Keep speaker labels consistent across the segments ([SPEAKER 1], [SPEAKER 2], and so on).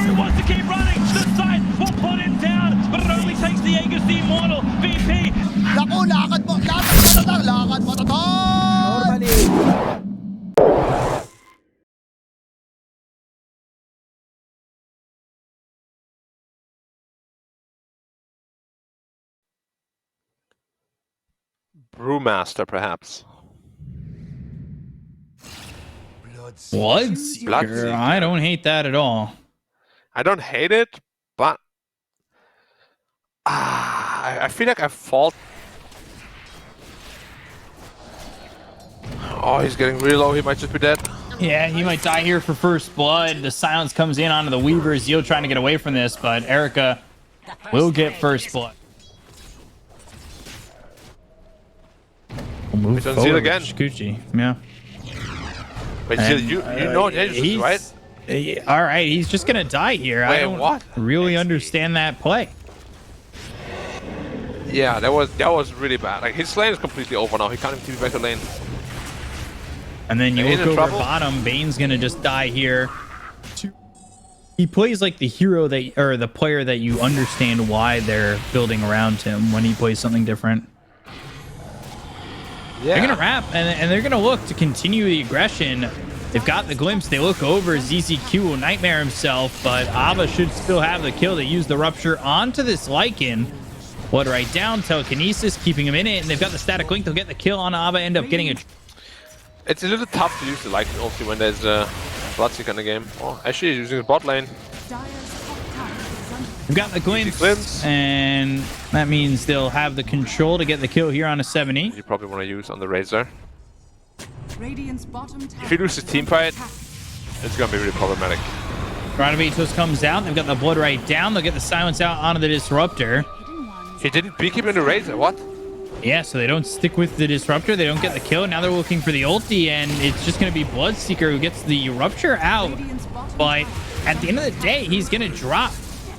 [SPEAKER 1] He wants to keep running. The side will put him down, but it only takes the Aegis the Immortal. VP.
[SPEAKER 2] Naku, lakad mo to tol!
[SPEAKER 3] Normally.
[SPEAKER 4] Brewmaster, perhaps.
[SPEAKER 5] Bloodseeker. I don't hate that at all.
[SPEAKER 4] I don't hate it, but I feel like I fault. Oh, he's getting really low. He might just be dead.
[SPEAKER 5] Yeah, he might die here for first blood. The silence comes in onto the Weaver. Zeal trying to get away from this, but Erica will get first blood. We'll move
[SPEAKER 4] Zeal again.
[SPEAKER 5] Shikuchi. Yeah.
[SPEAKER 4] But Zeal, you know Aegis, right?
[SPEAKER 5] All right, he's just gonna die here.
[SPEAKER 4] Wait,
[SPEAKER 5] I don't
[SPEAKER 4] what?
[SPEAKER 5] really understand that play.
[SPEAKER 4] Yeah, that was really bad. Like his lane is completely over now. He can't even TP back to lane.
[SPEAKER 5] And then you
[SPEAKER 4] Bane
[SPEAKER 5] look
[SPEAKER 4] in
[SPEAKER 5] over
[SPEAKER 4] trouble?
[SPEAKER 5] bottom. Bane's gonna just die here. He plays like the hero that, or the player that you understand why they're building around him when he plays something different.
[SPEAKER 4] Yeah.
[SPEAKER 5] They're gonna wrap and they're gonna look to continue the aggression. They've got the glimpse. They look over. ZZQ will nightmare himself, but Ava should still have the kill. They use the rupture onto this Lycan. Blood right down. Telekinesis keeping him in it, and they've got the static link. They'll get the kill on Ava. End up getting a.
[SPEAKER 4] It's a little tough to use the Lycan ulti when there's Bloodseeker in the game. Oh, actually he's using his bot lane.
[SPEAKER 5] We've got the glimpse, and that means they'll have the control to get the kill here on a 70.
[SPEAKER 4] You probably want to use on the Razor.
[SPEAKER 6] If
[SPEAKER 4] If he loses team fight, it's gonna be really problematic.
[SPEAKER 5] Granavitos comes out. They've got the blood right down. They'll get the silence out onto the disruptor.
[SPEAKER 4] He didn't Bkop in the Razor. What?
[SPEAKER 5] Yeah, so they don't stick with the disruptor. They don't get the kill. Now they're looking for the ulti, and it's just going to be Bloodseeker who gets the rupture out. But at the end of the day, he's going to drop.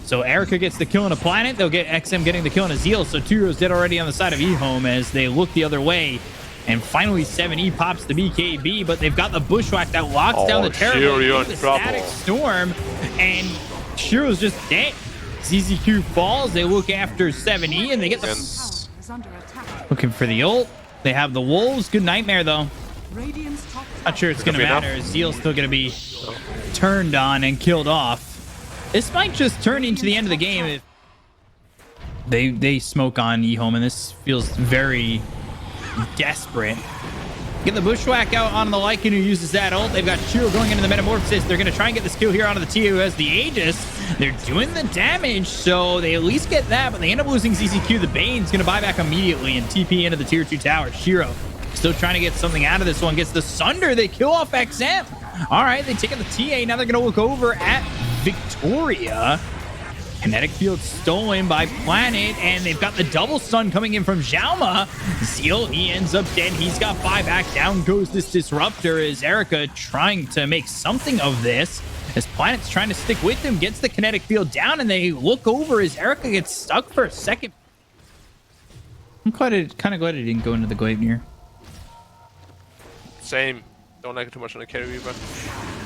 [SPEAKER 5] So Erica gets the kill on a planet. They'll get XM getting the kill on a Zeal. So 2 heroes dead already on the side of EHOME as they look the other way. And finally, 7E pops the BKB, but they've got the Bushwhack that locks down the Terror.
[SPEAKER 4] Shiro in
[SPEAKER 5] the
[SPEAKER 4] trouble.
[SPEAKER 5] Static Storm, and Shiro's just dead. ZZQ falls. They look after 7E, and they get the... Looking for the ult. They have the Wolves. Good nightmare, though. Not sure it's going to matter. Zeal's still going to be turned on and killed off. This might just turn into the end of the game if they smoke on EHOME, and this feels very desperate. Get the Bushwhack out on the Lycan who uses that ult. They've got Shiro going into the Metamorphosis. They're going to try and get this kill here onto the TA who has the Aegis. They're doing the damage, so they at least get that, but they end up losing ZZQ. The Bane's going to buy back immediately and TP into the tier 2 tower. Shiro still trying to get something out of this one. Gets the Sunder. They kill off XM. All right, they take out the TA. Now they're going to look over at Victoria. Kinetic field stolen by Planet, and they've got the double stun coming in from Xiaoma. Zeal, he ends up dead. He's got buyback. Down goes this disruptor as Erica trying to make something of this. As Planet's trying to stick with him, gets the kinetic field down, and they look over as Erica gets stuck for a second. I'm kind of glad he didn't go into the Gleipnir.
[SPEAKER 4] Same. Don't like it too much on the carry weaver.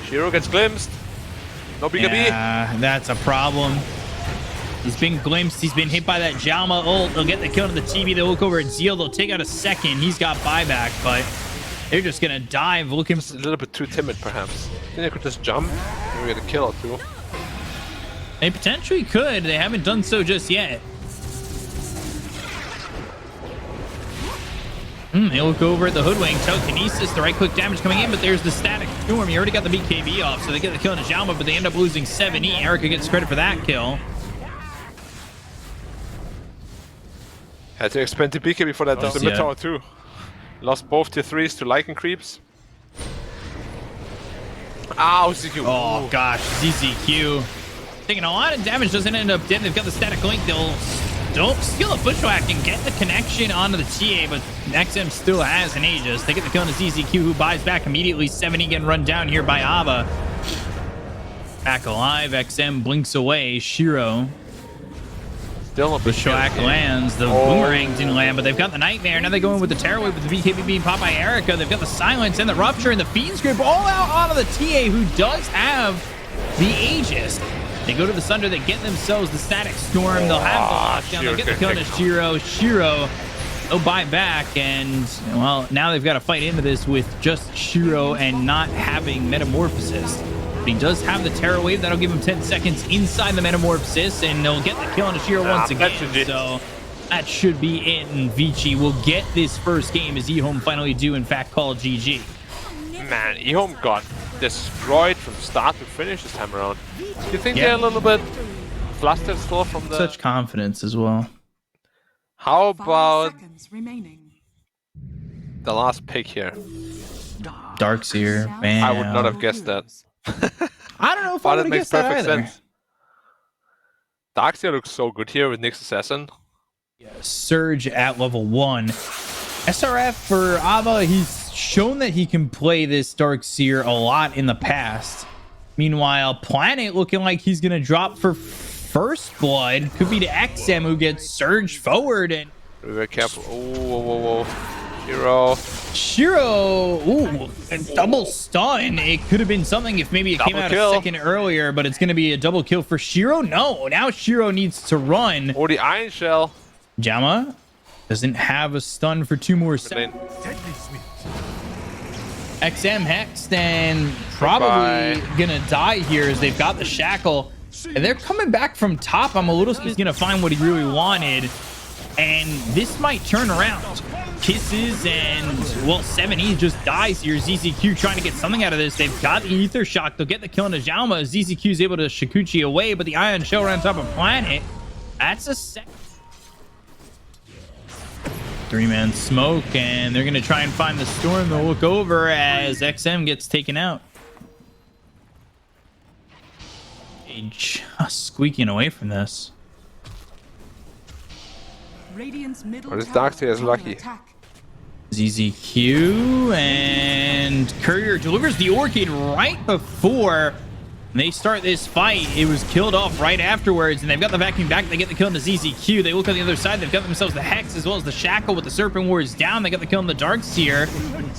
[SPEAKER 4] Shiro gets glimpsed. No BKB.
[SPEAKER 5] Yeah, that's a problem. He's been glimpsed. He's been hit by that Xiaoma ult. They'll get the kill to the TV. They'll look over at Zeal. They'll take out a second. He's got buyback, but they're just going to dive looking.
[SPEAKER 4] It's a little bit too timid, perhaps. I think they could just jump. Maybe get a kill or two.
[SPEAKER 5] They potentially could. They haven't done so just yet. They look over at the Hoodwink. Telekinesis, the right-click damage coming in, but there's the Static Storm. You already got the BKB off, so they get the kill on Xiaoma, but they end up losing 7E. Erica gets credit for that kill.
[SPEAKER 4] Had to expend the BKB for that. The mid tower too. Lost both tier 3s to Lycan creeps. Ow, ZQ.
[SPEAKER 5] Oh gosh, ZZQ taking a lot of damage, doesn't end up dead. They've got the Static Link. They'll steal a Bushwhack and get the connection onto the TA, but XM still has an Aegis. They get the kill on the ZZQ, who buys back immediately. 70 getting run down here by Ava. Back alive. XM blinks away. Shiro.
[SPEAKER 4] Still a
[SPEAKER 5] Bushwhack lands. The boomerang didn't land, but they've got the Nightmare. Now they go in with the Terror Wave with the BKB being popped by Erica. They've got the Silence and the Rupture and the Fiend's Grip all out onto the TA, who does have the Aegis. They go to the Sunder. They get themselves the Static Storm. They'll have the lockdown. They'll get the kill on Shiro. Shiro, they'll buy back. And, well, now they've got to fight into this with just Shiro and not having Metamorphosis. But he does have the Terror Wave. That'll give him 10 seconds inside the Metamorphosis. And they'll get the kill on Shiro once again. So that should be it. And Vici will get this first game as EHOME finally do, in fact, call GG.
[SPEAKER 4] Man, EHOME got destroyed from start to finish this time around. Do you think they're a little bit flustered still from the...
[SPEAKER 5] Such confidence as well.
[SPEAKER 4] How about the last pick here?
[SPEAKER 5] Darkseer, man.
[SPEAKER 4] I would not have guessed that.
[SPEAKER 5] I don't know if I would have guessed that either.
[SPEAKER 4] Darkseer looks so good here with Nyx Assassin.
[SPEAKER 5] Yeah, Surge at level 1. SRF for Ava, he's shown that he can play this Darkseer a lot in the past. Meanwhile, Planet looking like he's going to drop for First Blood. Could be to XM, who gets surged forward. And
[SPEAKER 4] be very careful. Oh, whoa, whoa.
[SPEAKER 5] Shiro, ooh, a double stun. It could have been something if maybe it came out a second earlier, but it's going to be a double kill for Shiro. No, now Shiro needs to run.
[SPEAKER 4] Or the Iron Shell.
[SPEAKER 5] Jama doesn't have a stun for 2 more seconds. XM hexed and probably gonna die here as they've got the shackle. And they're coming back from top. I'm a little he's gonna find what he really wanted. And this might turn around. Kisses and, well, 7E just dies here. ZZQ trying to get something out of this. They've got the Ether Shock. They'll get the kill on Ajalma. ZZQ is able to Shikuchi away, but the Ion Shell on top of Planet. That's a second. 3-man smoke, and they're going to try and find the Storm. They'll look over as XM gets taken out. Just squeaking away from this.
[SPEAKER 4] Or this Darkseer is lucky.
[SPEAKER 5] ZZQ and Courier delivers the Orchid right before they start this fight. It was killed off right afterwards, and they've got the vacuum back. They get the kill on the ZZQ. They look on the other side. They've got themselves the Hex as well as the Shackle with the Serpent Wards down. They got the kill on the Darkseer.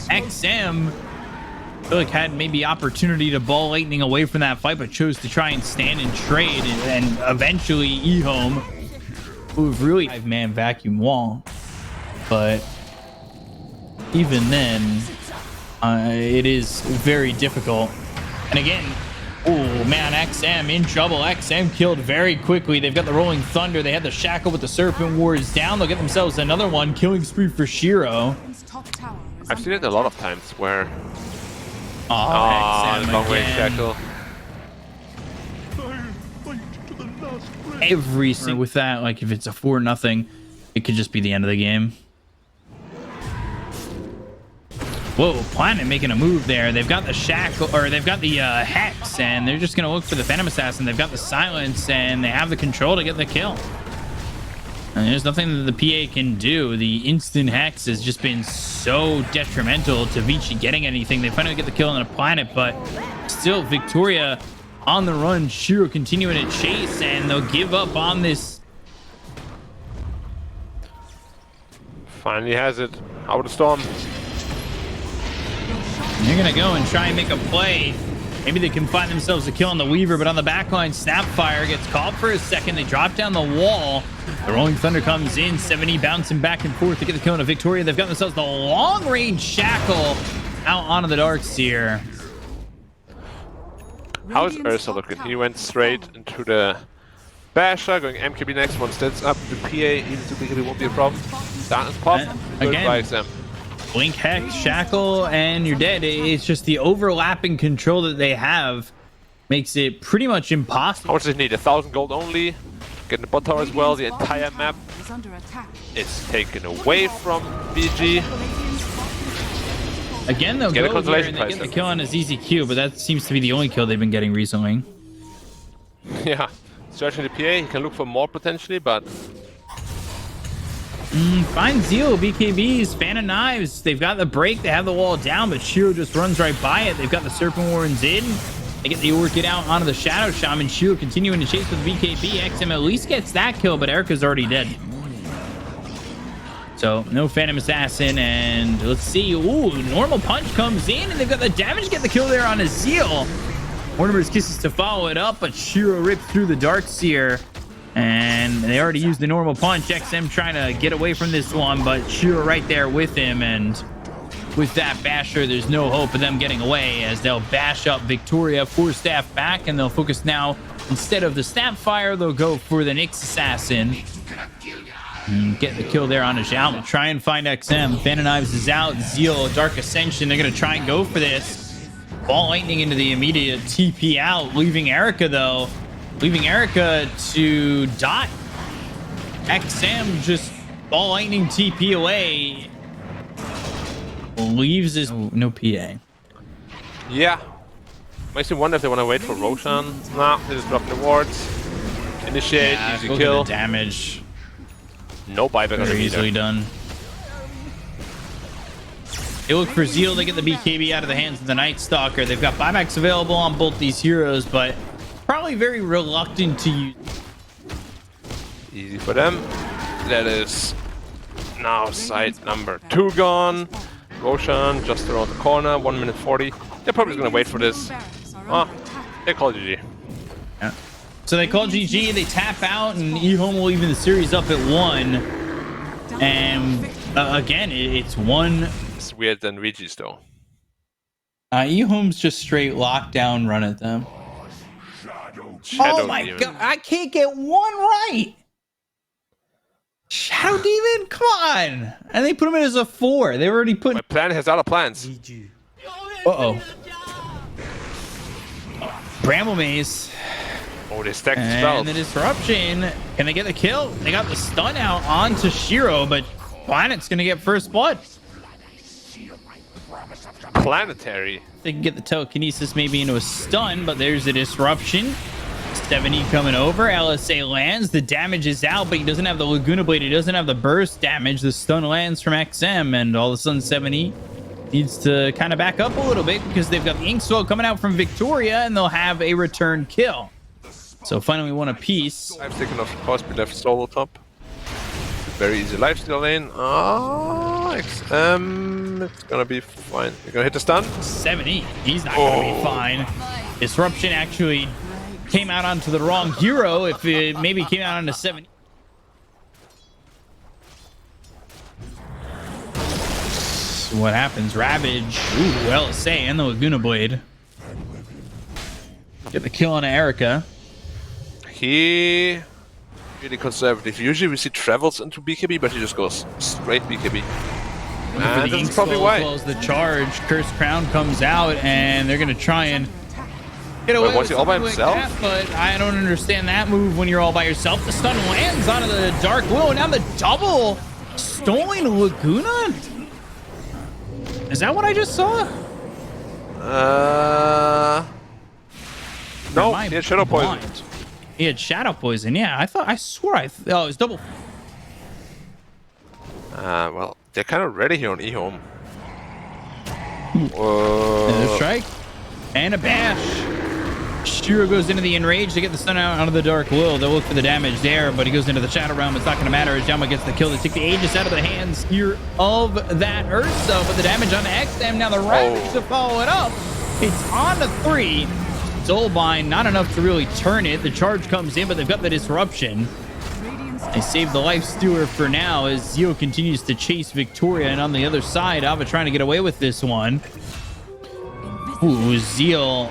[SPEAKER 5] XM, I feel like had maybe opportunity to ball Lightning away from that fight, but chose to try and stand and trade. And eventually EHOME, who've really 5-man vacuum wall. But even then, it is very difficult. And again, oh man, XM in trouble. XM killed very quickly. They've got the Rolling Thunder. They had the Shackle with the Serpent Wards down. They'll get themselves another one. Killing spree for Shiro.
[SPEAKER 4] I've seen it a lot of times where...
[SPEAKER 5] XM
[SPEAKER 4] long range
[SPEAKER 5] again.
[SPEAKER 4] Shackle.
[SPEAKER 5] Every single with that, like if it's a 4-0, it could just be the end of the game. Whoa, Planet making a move there. They've got the Shackle, or they've got the Hex, and they're just going to look for the Phantom Assassin. They've got the Silence, and they have the control to get the kill. And there's nothing that the PA can do. The instant Hex has just been so detrimental to Vici getting anything. They finally get the kill on a Planet, but still Victoria on the run. Shiro continuing to chase, and they'll give up on this.
[SPEAKER 4] Finally has it. Out of the Storm.
[SPEAKER 5] They're gonna go and try and make a play. Maybe they can find themselves a kill on the Weaver, but on the backline, Snapfire gets caught for a second. They drop down the wall. The Rolling Thunder comes in. 7E bouncing back and forth to get the kill on a Victoria. They've got themselves the long-range Shackle out onto the Darkseer.
[SPEAKER 4] How's Ursa looking? He went straight into the Basher, going MKB next. Once that's up, the PA even to BKB won't be a problem. Darkness pop. Good by XM.
[SPEAKER 5] Blink, Hex, Shackle, and you're dead. It's just the overlapping control that they have makes it pretty much impossible.
[SPEAKER 4] How much does it need? 1,000 gold only. Getting the bot tower as well. The entire map is taken away from BG.
[SPEAKER 5] Again, they'll go here and they get the kill on a ZZQ, but that seems to be the only kill they've been getting recently.
[SPEAKER 4] Yeah, searching the PA. He can look for more potentially, but...
[SPEAKER 5] Fine Zeal, BKBs, Fan of Knives. They've got the break. They have the wall down, but Shiro just runs right by it. They've got the Serpent Warrens in. They get the Orchid out onto the Shadow Shaman. Shiro continuing to chase with BKB. XM at least gets that kill, but Erica's already dead. So no Phantom Assassin, and let's see. Ooh, normal punch comes in, and they've got the damage to get the kill there on Azeel. Mortimer's Kisses to follow it up, but Shiro ripped through the Darkseer. And they already used the normal punch. XM trying to get away from this one, but Shiro right there with him. And with that basher, there's no hope of them getting away as they'll bash up Victoria, 4 staff back, and they'll focus now. Instead of the Snapfire, they'll go for the Nyx Assassin. And get the kill there on a Zhao. Try and find XM. Fan of Knives is out. Zeal, Dark Ascension. They're going to try and go for this. Ball Lightning into the immediate TP out, leaving Erica, though. Leaving Erica to Dot. XM just Ball Lightning TP away. Leaves his... No PA.
[SPEAKER 4] Yeah. Makes me wonder if they want to wait for Roshan. Nah, they just drop the wards. Initiate, easy kill.
[SPEAKER 5] Damage.
[SPEAKER 4] No buyback on
[SPEAKER 5] Very easily done. They look for Zeal. They get the BKB out of the hands of the Night Stalker. They've got buybacks available on both these heroes, but probably very reluctant to use.
[SPEAKER 4] Easy for them. That is now site number 2 gone. Roshan just around the corner, 1 minute 40. They're probably going to wait for this. Oh, they call GG.
[SPEAKER 5] Yeah. So they call GG, they tap out, and EHOME will even the series up at 1. And again, it's 1.
[SPEAKER 4] It's weird than Vici though.
[SPEAKER 5] EHOME's just straight lockdown run at them.
[SPEAKER 4] Shadow
[SPEAKER 5] oh my
[SPEAKER 4] Demon.
[SPEAKER 5] god, I can't get 1 right. Shadow Demon, come on. And they put him in as a 4. They already put...
[SPEAKER 4] My plan has other plans.
[SPEAKER 5] Uh-oh. Bramble Maze.
[SPEAKER 4] Oh, they stacked the spells.
[SPEAKER 5] And the disruption. Can they get the kill? They got the stun out onto Shiro, but Planet's gonna get first blood.
[SPEAKER 4] Planetary.
[SPEAKER 5] They can get the telekinesis maybe into a stun, but there's the disruption. 70 coming over. LSA lands. The damage is out, but he doesn't have the Laguna Blade. He doesn't have the burst damage. The stun lands from XM, and all of a sudden 70 needs to kind of back up a little bit because they've got the Ink Swell coming out from Victoria, and they'll have a return kill. So finally 1 apiece.
[SPEAKER 4] I'm thinking of course we left solo top. Very easy lifesteal lane. Oh, XM. It's gonna be fine. You're gonna hit the stun?
[SPEAKER 5] 70. He's not gonna be fine. Disruption actually came out onto the wrong hero. If it maybe came out onto 70. So what happens? Ravage. Ooh, LSA and the Laguna Blade. Get the kill on Erica.
[SPEAKER 4] He really conservative. Usually we see travels into BKB, but he just goes straight BKB. And that's probably why.
[SPEAKER 5] As the charge, Cursed Crown comes out, and they're gonna try and get away.
[SPEAKER 4] Was he all by himself?
[SPEAKER 5] Like that, but I don't understand that move when you're all by yourself. The stun lands onto the Dark Will. Now the double stolen Laguna. Is that what I just saw?
[SPEAKER 4] No, he had Shadow Poison.
[SPEAKER 5] He had Shadow Poison. Yeah, I swore oh, it was double.
[SPEAKER 4] Well, they're kind of ready here on EHOME.
[SPEAKER 5] Another strike and a bash. Shiro goes into the Enrage to get the stun out onto the Dark Will. They'll look for the damage there, but he goes into the Shadow Realm. It's not going to matter as Jama gets the kill. They take the Aegis out of the hands here of that Ursa, but the damage on XM. Now the Ravage to follow it up. It's on to 3. Soulbind, not enough to really turn it. The charge comes in, but they've got the disruption. They save the life stealer for now as Zio continues to chase Victoria, and on the other side, Ava trying to get away with this one. Ooh, Zeal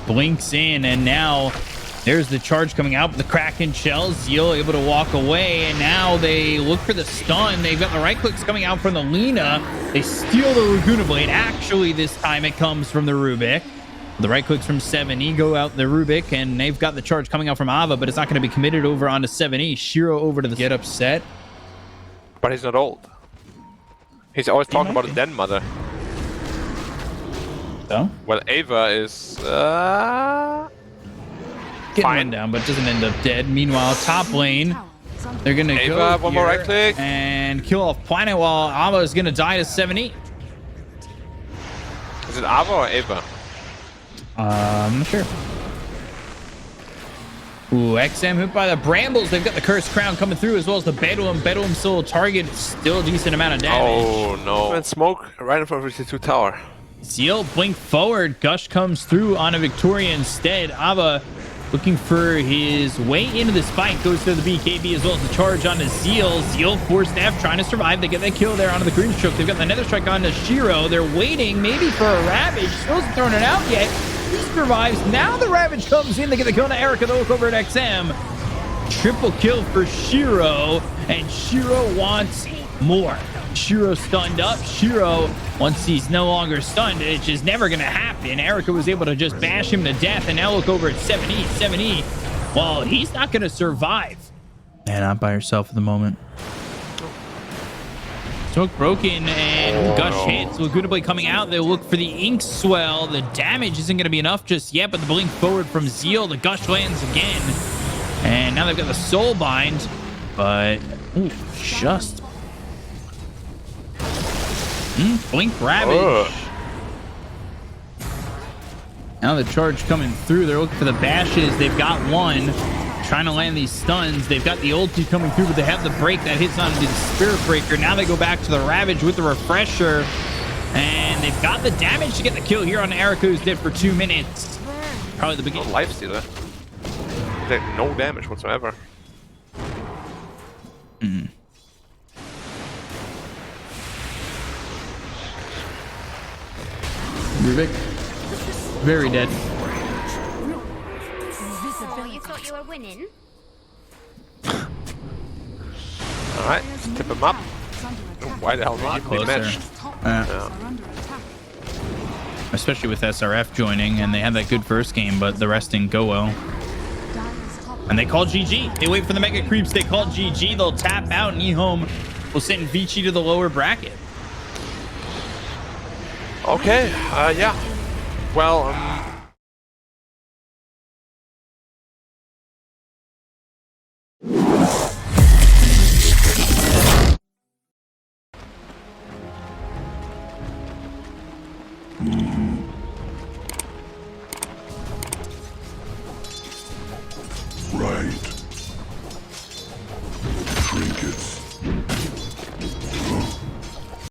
[SPEAKER 5] blinks in, and now there's the charge coming out. The Kraken shells, Zeal able to walk away, and now they look for the stun. They've got the right clicks coming out from the Lina. They steal the Laguna Blade. Actually, this time it comes from the Rubik. The right clicks from 70 go out the Rubik, and they've got the charge coming out from Ava, but it's not going to be committed over onto 70. Shiro over to the get upset.
[SPEAKER 4] But he's not old. He's always talking about his den mother.
[SPEAKER 5] So?
[SPEAKER 4] Well, Ava is
[SPEAKER 5] Getting
[SPEAKER 4] fine.
[SPEAKER 5] run down, but doesn't end up dead. Meanwhile, top lane, they're going to go
[SPEAKER 4] one more right click
[SPEAKER 5] and kill off Planet while Ava is going to die to 70.
[SPEAKER 4] Is it Ava or Ava?
[SPEAKER 5] I'm not sure. Ooh, XM hit by the Brambles. They've got the Cursed Crown coming through as well as the Bedouin. Bedouin still target. Still a decent amount of damage.
[SPEAKER 4] Oh, no. And smoke right in front of the 2 tower.
[SPEAKER 5] Zeal blink forward. Gush comes through on a Victoria instead. Ava looking for his way into this fight. Goes to the BKB as well as the charge onto Zeal. Zeal forced F trying to survive. They get that kill there onto the green stroke. They've got the nether strike onto Shiro. They're waiting maybe for a Ravage. Still hasn't thrown it out yet. He survives. Now the Ravage comes in. They get the kill to Erica. They look over at XM. Triple kill for Shiro. And Shiro wants more. Shiro stunned up. Shiro, once he's no longer stunned, it's just never going to happen. Erica was able to just bash him to death. And now look over at 7E. 7E, well, he's not going to survive. Man, not by herself at the moment. Smoke broken and Gush hits. Laguna Blade coming out. They'll look for the Ink Swell. The damage isn't going to be enough just yet, but the blink forward from Zeal. The Gush lands again. And now they've got the Soul Bind, but ooh, just blink Ravage. Now the charge coming through. They're looking for the bashes. They've got one. Trying to land these stuns. They've got the ulti coming through, but they have the break that hits onto the Spirit Breaker. Now they go back to the Ravage with the Refresher. And they've got the damage to get the kill here on Erica, who's dead for 2 minutes. Probably the beginning.
[SPEAKER 4] No lifestealer. No damage whatsoever.
[SPEAKER 5] Rubik. Very dead.
[SPEAKER 3] Oh, you thought you were winning?
[SPEAKER 4] Alright, let's tip him up. Why the hell not? They matched.
[SPEAKER 5] Especially with SRF joining, and they had that good first game, but the rest didn't go well. And they call GG. They wait for the mega creeps. They call GG. They'll tap out, and EHOME will send Vici to the lower bracket.
[SPEAKER 4] Okay, yeah. Well,